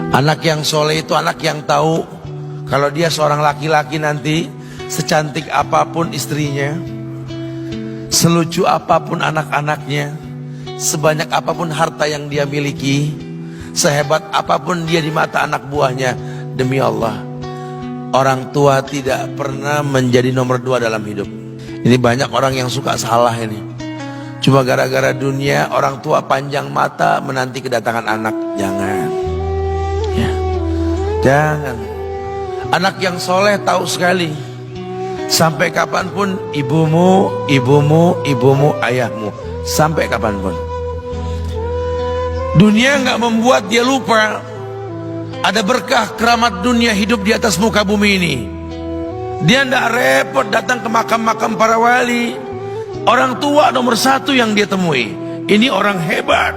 Anak yang soleh itu anak yang tahu kalau dia seorang laki-laki nanti, secantik apapun istrinya, selucu apapun anak-anaknya, sebanyak apapun harta yang dia miliki, sehebat apapun dia di mata anak buahnya, demi Allah, orang tua tidak pernah menjadi nomor 2 dalam hidup. Ini banyak orang yang suka salah ini. Cuma gara-gara dunia, orang tua panjang mata menanti kedatangan anak. Jangan ya, jangan. Anak yang soleh tahu sekali, sampai kapanpun ibumu, ayahmu, sampai kapanpun. Dunia nggak membuat dia lupa ada berkah keramat dunia hidup di atas muka bumi ini. Dia nggak repot datang ke makam-makam para wali. Orang tua nomor 1 yang dia temui. Ini orang hebat.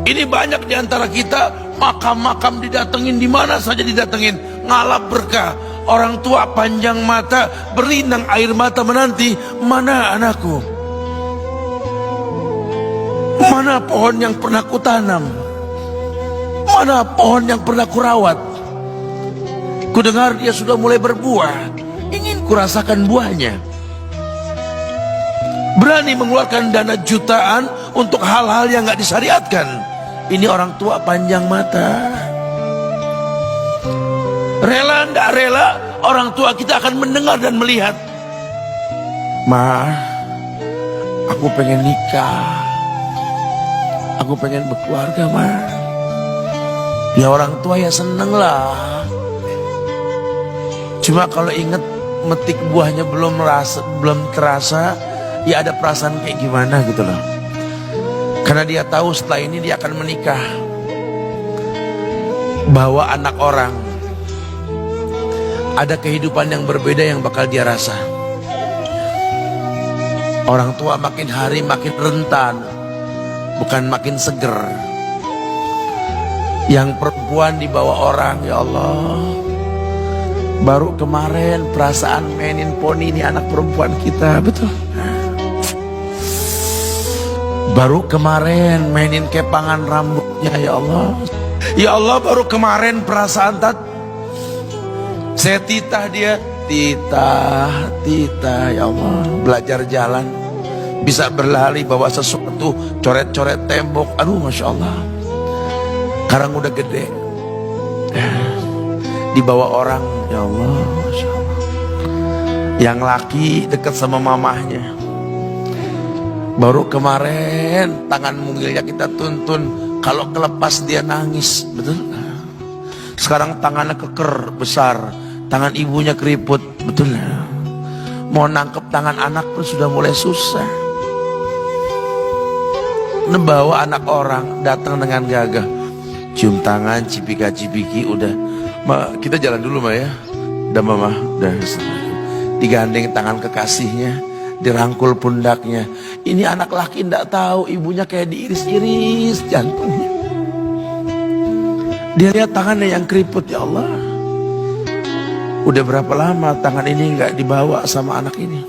Ini banyak di antara kita, makam-makam didatengin, di mana saja didatengin, ngalap berkah. Orang tua panjang mata, berlinang air mata menanti, mana anakku? Mana pohon yang pernah kutanam? Mana pohon yang pernah kurawat? Kudengar dia sudah mulai berbuah, ingin kurasakan buahnya. Berani mengeluarkan dana jutaan untuk hal-hal yang gak disyariatkan. Ini orang tua panjang mata. Rela nggak rela, orang tua kita akan mendengar dan melihat. Ma, aku pengen nikah, aku pengen berkeluarga, ma. Ya orang tua ya seneng lah. Cuma kalau inget metik buahnya belum terasa, ya ada perasaan kayak gimana gitu loh. Karena dia tahu setelah ini dia akan menikah. Bahwa anak orang ada kehidupan yang berbeda yang bakal dia rasa. Orang tua makin hari makin rentan, bukan makin seger. Yang perempuan dibawa orang, ya Allah. Baru kemarin perasaan mainin poni ini anak perempuan kita, betul. Baru kemarin mainin kepangan rambutnya, ya Allah. Ya Allah, baru kemarin perasaan saya titah dia, titah, ya Allah. Belajar jalan, bisa berlari bawa sesuatu, coret-coret tembok, aduh Masya Allah. Sekarang udah gede, dibawa orang, ya Allah, Masya Allah. Yang laki dekat sama mamahnya. Baru kemarin tangan mungilnya kita tuntun, kalau kelepas dia nangis, betul. Sekarang tangannya keker besar, tangan ibunya keriput, betul. Mau nangkep tangan anak pun sudah mulai susah. Membawa anak orang datang dengan gagah, cium tangan, cipika-cipiki, udah. Ma, kita jalan dulu, Ma, ya. Udah, Mama, udah. Digandeng tangan kekasihnya, dirangkul pundaknya. Ini anak laki ndak tahu ibunya kayak diiris-iris jantungnya. Dia lihat tangannya yang keriput, ya Allah. Udah berapa lama tangan ini nggak dibawa sama anak ini?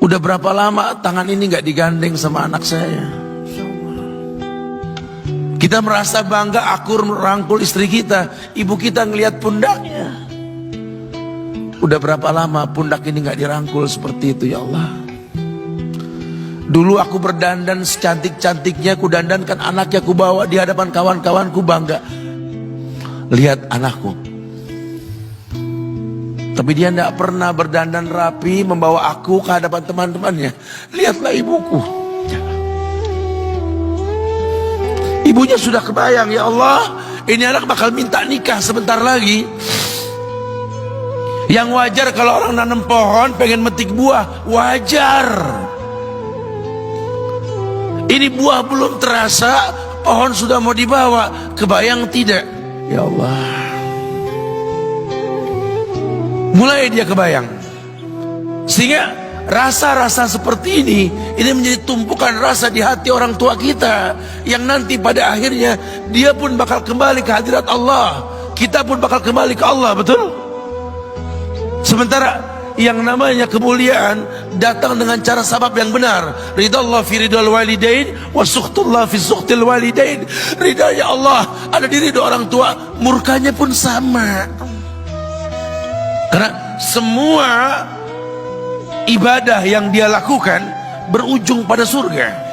Udah berapa lama tangan ini nggak digandeng sama anak saya? Kita merasa bangga akur merangkul istri kita, ibu kita ngelihat pundaknya. Udah berapa lama pundak ini nggak dirangkul seperti itu, ya Allah. Dulu aku berdandan secantik-cantiknya, ku dandankan anaknya, ku bawa di hadapan kawan-kawanku bangga. Lihat anakku. Tapi dia tidak pernah berdandan rapi membawa aku ke hadapan teman-temannya. Lihatlah ibuku. Ibunya sudah kebayang, ya Allah, ini anak bakal minta nikah sebentar lagi. Yang wajar kalau orang nanam pohon pengen metik buah, wajar. Ini buah belum terasa, pohon sudah mau dibawa. Kebayang tidak? Ya Allah. Mulai dia kebayang. Sehingga rasa-rasa seperti ini menjadi tumpukan rasa di hati orang tua kita, yang nanti pada akhirnya dia pun bakal kembali ke hadirat Allah. Kita pun bakal kembali ke Allah, betul? Sementara yang namanya kemuliaan datang dengan cara sabab yang benar. Ridallah fi ridal walidain wa sukhtullah fi sukhtil walidain. Ridanya Allah ada di ridho orang tua, murkanya pun sama. Karena semua ibadah yang dia lakukan berujung pada surga.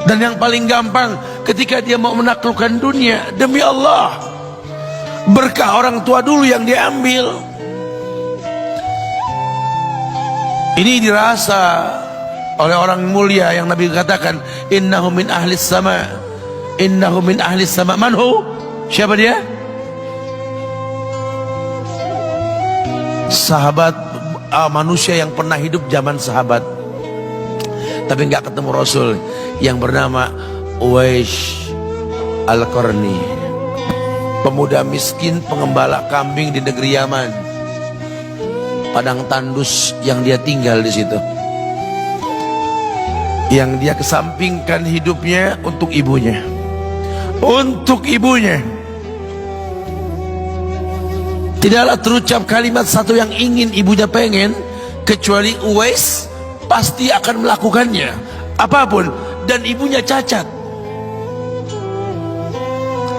Dan yang paling gampang ketika dia mau menaklukkan dunia, demi Allah, berkah orang tua dulu yang dia ambil. Ini dirasa oleh orang mulia yang Nabi katakan, innahu min ahlis sama, innahu min ahlis sama. Manhu? Siapa dia? Sahabat, manusia yang pernah hidup zaman sahabat tapi nggak ketemu Rasul, yang bernama Uwais Al-Qarni, pemuda miskin pengembala kambing di negeri Yaman. Padang tandus yang dia tinggal di situ, yang dia kesampingkan hidupnya untuk ibunya, untuk ibunya. Tidaklah terucap kalimat satu yang ingin ibunya pengen, kecuali Uwais pasti akan melakukannya apapun, dan ibunya cacat.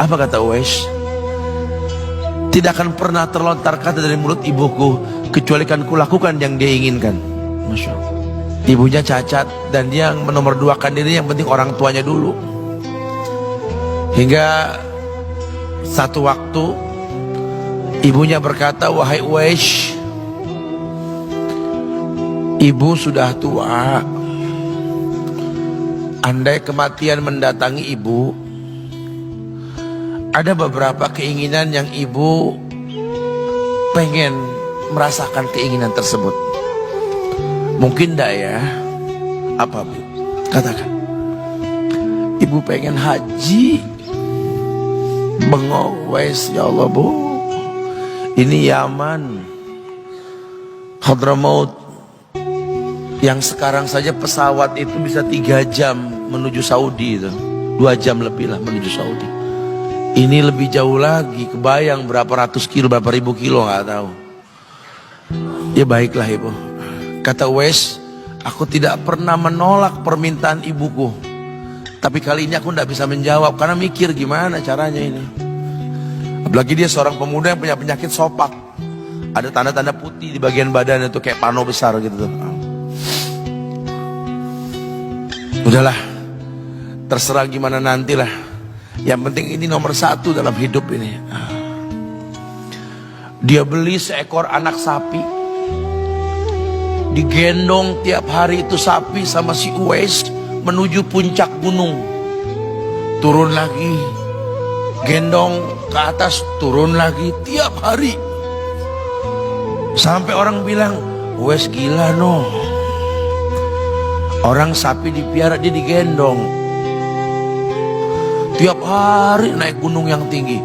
Apa kata Uwais? Tidak akan pernah terlontar kata dari mulut ibuku kecuali kan kulakukan yang dia inginkan. Masya Allah. Ibunya cacat dan dia menomorduakan diri, yang penting orang tuanya dulu. Hingga satu waktu ibunya berkata, wahai Uwais, ibu sudah tua. Andai kematian mendatangi ibu, ada beberapa keinginan yang ibu pengen merasakan keinginan tersebut. Mungkin enggak ya? Apa Bu? Katakan. Ibu pengen haji. Bengong, Uwais, ya Allah Bu, ini Yaman, Hadramaut, yang sekarang saja pesawat itu bisa 3 jam menuju Saudi itu, 2 jam lebih lah menuju Saudi. Ini lebih jauh lagi, kebayang berapa ratus kilo, berapa ribu kilo nggak tahu. Ya baiklah ibu, kata Uwais, aku tidak pernah menolak permintaan ibuku, tapi kali ini aku tidak bisa menjawab karena mikir gimana caranya ini. Apalagi dia seorang pemuda yang punya penyakit sopak, ada tanda-tanda putih di bagian badan itu kayak pano besar gitu tuh. Udahlah, terserah gimana nantilah. Yang penting ini nomor 1 dalam hidup ini. Dia beli seekor anak sapi, digendong tiap hari itu sapi sama si Uwais menuju puncak gunung. Turun lagi, gendong ke atas, turun lagi tiap hari. Sampai orang bilang, Uwais gila no. Orang sapi dipiara, dia digendong tiap hari naik gunung yang tinggi.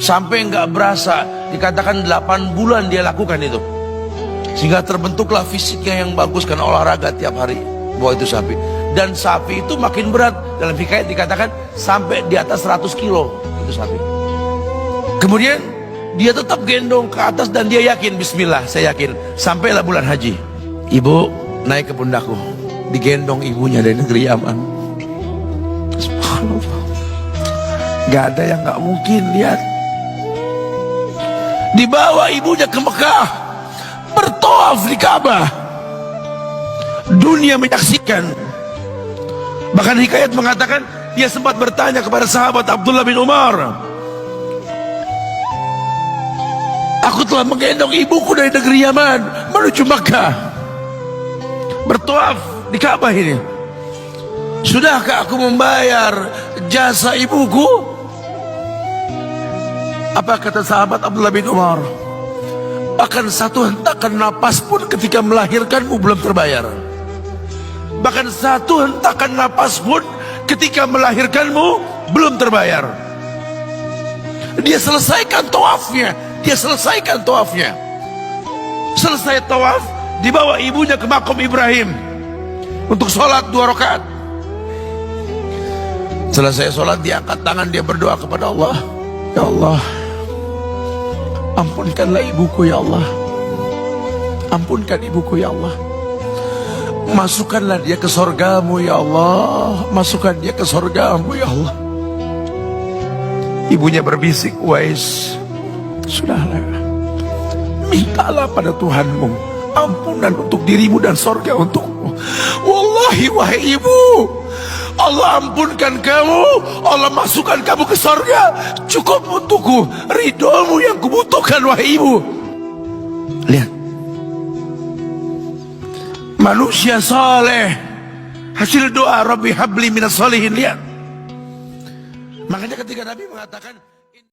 Sampai nggak berasa, dikatakan 8 bulan dia lakukan itu. Sehingga terbentuklah fisiknya yang bagus karena olahraga tiap hari bawa itu sapi. Dan sapi itu makin berat, dalam hikayat dikatakan sampai di atas 100 kilo itu sapi. Kemudian dia tetap gendong ke atas dan dia yakin, bismillah saya yakin. Sampailah bulan haji, ibu naik ke pundakku, digendong ibunya dari negeri Yaman. Subhanallah, gak ada yang gak mungkin. Lihat, dibawa ibunya ke Mekah, bertawaf di Ka'bah, dunia menyaksikan. Bahkan hikayat mengatakan dia sempat bertanya kepada sahabat Abdullah bin Umar, aku telah menggendong ibuku dari negeri Yaman menuju Mekah, bertawaf di Ka'bah ini, sudahkah aku membayar jasa ibuku? Apa kata sahabat Abdullah bin Umar? Bahkan satu hentakan napas pun ketika melahirkanmu belum terbayar. Bahkan satu hentakan napas pun ketika melahirkanmu belum terbayar. Dia selesaikan tawafnya, dia selesaikan tawafnya. Selesai tawaf, dibawa ibunya ke makom Ibrahim untuk sholat 2 rakaat. Selesai sholat, dia angkat tangan, dia berdoa kepada Allah, ya Allah, ampunkanlah ibuku ya Allah. Ampunkan ibuku ya Allah. Masukkanlah dia ke sorgamu ya Allah. Masukkan dia ke sorgamu ya Allah. Ibunya berbisik, Uwais, sudahlah, mintalah pada Tuhanmu ampunan untuk dirimu dan sorga untukmu. Wallahi wahai ibu, Allah ampunkan kamu, Allah masukkan kamu ke sorga, cukup untukku ridhomu yang kubutuhkan wahai ibu. Lihat, manusia saleh, hasil doa Rabbi habli minas salihin. Lihat, makanya ketika Nabi mengatakan